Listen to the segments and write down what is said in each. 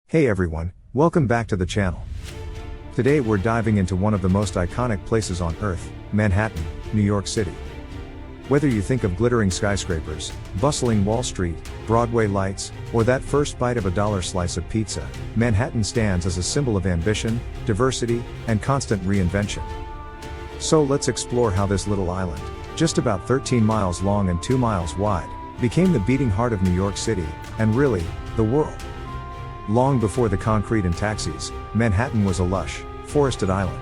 Hey everyone, welcome back to the channel. Today we're diving into one of the most iconic places on Earth, Manhattan, New York City. Whether you think of glittering skyscrapers, bustling Wall Street, Broadway lights, or that first bite of a dollar slice of pizza, Manhattan stands as a symbol of ambition, diversity, and constant reinvention. So let's explore how this little island, just about 13 miles long and 2 miles wide, became the beating heart of New York City, and really, the world. Long before the concrete and taxis, Manhattan was a lush, forested island.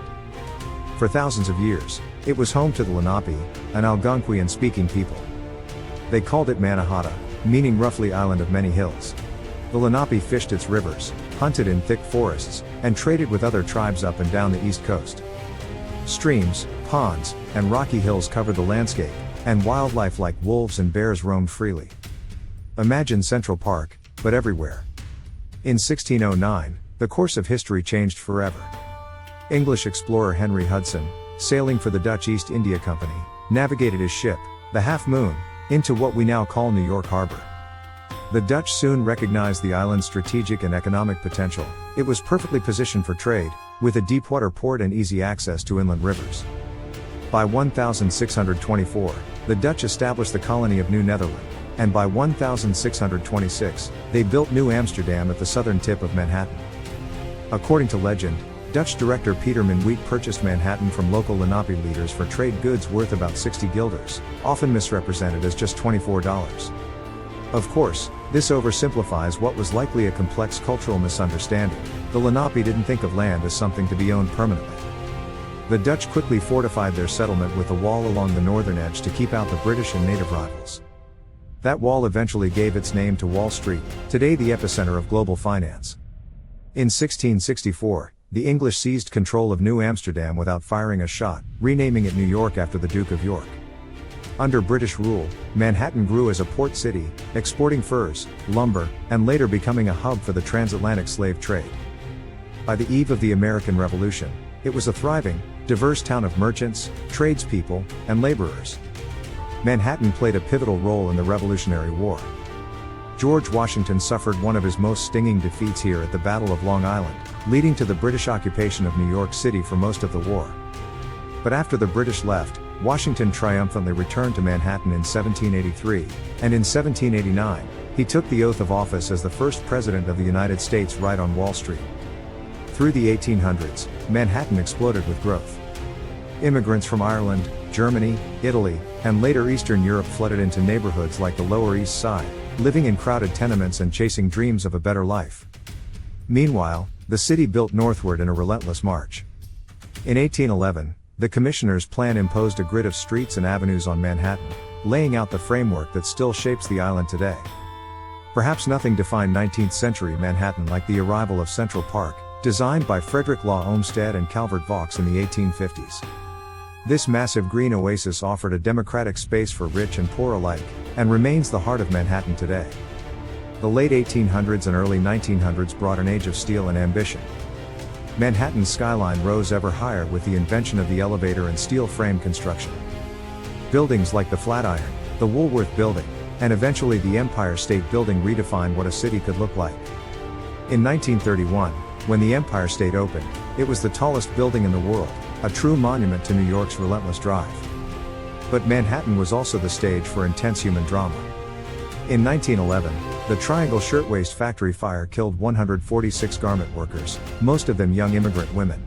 For thousands of years, it was home to the Lenape, an Algonquian-speaking people. They called it Mannahatta, meaning roughly island of many hills. The Lenape fished its rivers, hunted in thick forests, and traded with other tribes up and down the east coast. Streams, ponds, and rocky hills covered the landscape, and wildlife like wolves and bears roamed freely. Imagine Central Park, but everywhere. In 1609, the course of history changed forever. English explorer Henry Hudson, sailing for the Dutch East India Company, navigated his ship, the Half Moon, into what we now call New York Harbor. The Dutch soon recognized the island's strategic and economic potential. It was perfectly positioned for trade, with a deepwater port and easy access to inland rivers. By 1624, the Dutch established the colony of New Netherland, and by 1626, they built New Amsterdam at the southern tip of Manhattan. According to legend, Dutch director Peter Minuit purchased Manhattan from local Lenape leaders for trade goods worth about 60 guilders, often misrepresented as just $24. Of course, this oversimplifies what was likely a complex cultural misunderstanding. The Lenape didn't think of land as something to be owned permanently. The Dutch quickly fortified their settlement with a wall along the northern edge to keep out the British and native rivals. That wall eventually gave its name to Wall Street, today the epicenter of global finance. In 1664, the English seized control of New Amsterdam without firing a shot, renaming it New York after the Duke of York. Under British rule, Manhattan grew as a port city, exporting furs, lumber, and later becoming a hub for the transatlantic slave trade. By the eve of the American Revolution, it was a thriving, diverse town of merchants, tradespeople, and laborers. Manhattan played a pivotal role in the Revolutionary War. George Washington suffered one of his most stinging defeats here at the Battle of Long Island, leading to the British occupation of New York City for most of the war. But after the British left, Washington triumphantly returned to Manhattan in 1783, and in 1789, he took the oath of office as the first president of the United States right on Wall Street. Through the 1800s, Manhattan exploded with growth. Immigrants from Ireland, Germany, Italy, and later Eastern Europe flooded into neighborhoods like the Lower East Side, living in crowded tenements and chasing dreams of a better life. Meanwhile, the city built northward in a relentless march. In 1811, the Commissioner's Plan imposed a grid of streets and avenues on Manhattan, laying out the framework that still shapes the island today. Perhaps nothing defined 19th century Manhattan like the arrival of Central Park, designed by Frederick Law Olmsted and Calvert Vaux in the 1850s. This massive green oasis offered a democratic space for rich and poor alike, and remains the heart of Manhattan today. The late 1800s and early 1900s brought an age of steel and ambition. Manhattan's skyline rose ever higher with the invention of the elevator and steel frame construction. Buildings like the Flatiron, the Woolworth Building, and eventually the Empire State Building redefined what a city could look like. In 1931, when the Empire State opened, it was the tallest building in the world, a true monument to New York's relentless drive. But Manhattan was also the stage for intense human drama. In 1911, the Triangle Shirtwaist Factory fire killed 146 garment workers, most of them young immigrant women.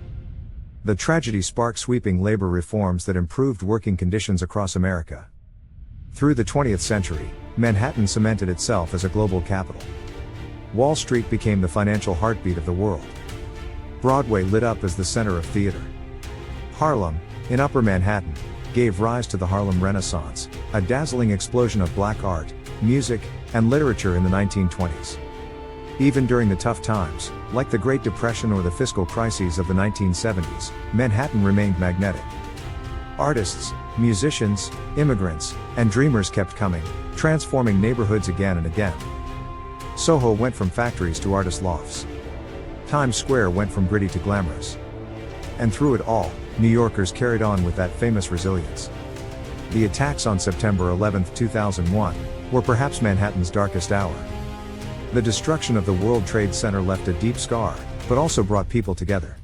The tragedy sparked sweeping labor reforms that improved working conditions across America. Through the 20th century, Manhattan cemented itself as a global capital. Wall Street became the financial heartbeat of the world. Broadway lit up as the center of theater. Harlem, in Upper Manhattan, gave rise to the Harlem Renaissance, a dazzling explosion of black art, music, and literature in the 1920s. Even during the tough times, like the Great Depression or the fiscal crises of the 1970s, Manhattan remained magnetic. Artists, musicians, immigrants, and dreamers kept coming, transforming neighborhoods again and again. Soho went from factories to artist lofts. Times Square went from gritty to glamorous. And through it all, New Yorkers carried on with that famous resilience. The attacks on September 11, 2001, were perhaps Manhattan's darkest hour. The destruction of the World Trade Center left a deep scar, but also brought people together.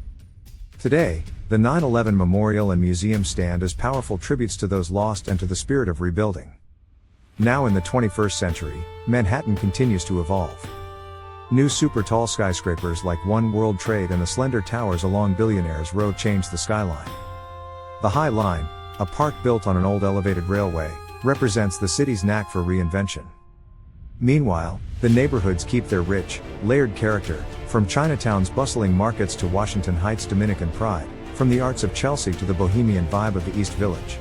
Today, the 9/11 Memorial and Museum stand as powerful tributes to those lost and to the spirit of rebuilding. Now in the 21st century, Manhattan continues to evolve. New super tall skyscrapers like One World Trade and the slender towers along Billionaires Row change the skyline. The High Line, a park built on an old elevated railway, represents the city's knack for reinvention. Meanwhile, the neighborhoods keep their rich, layered character, from Chinatown's bustling markets to Washington Heights' Dominican pride, from the arts of Chelsea to the bohemian vibe of the East Village.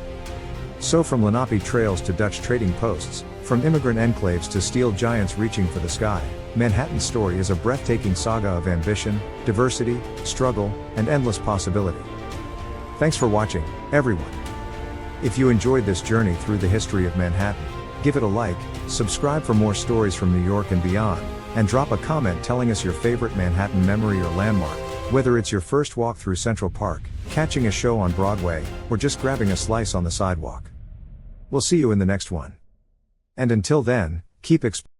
So from Lenape trails to Dutch trading posts, from immigrant enclaves to steel giants reaching for the sky, Manhattan's story is a breathtaking saga of ambition, diversity, struggle, and endless possibility. Thanks for watching, everyone. If you enjoyed this journey through the history of Manhattan, give it a like, subscribe for more stories from New York and beyond, and drop a comment telling us your favorite Manhattan memory or landmark, whether it's your first walk through Central Park, catching a show on Broadway, or just grabbing a slice on the sidewalk. We'll see you in the next one. And until then, keep exploring.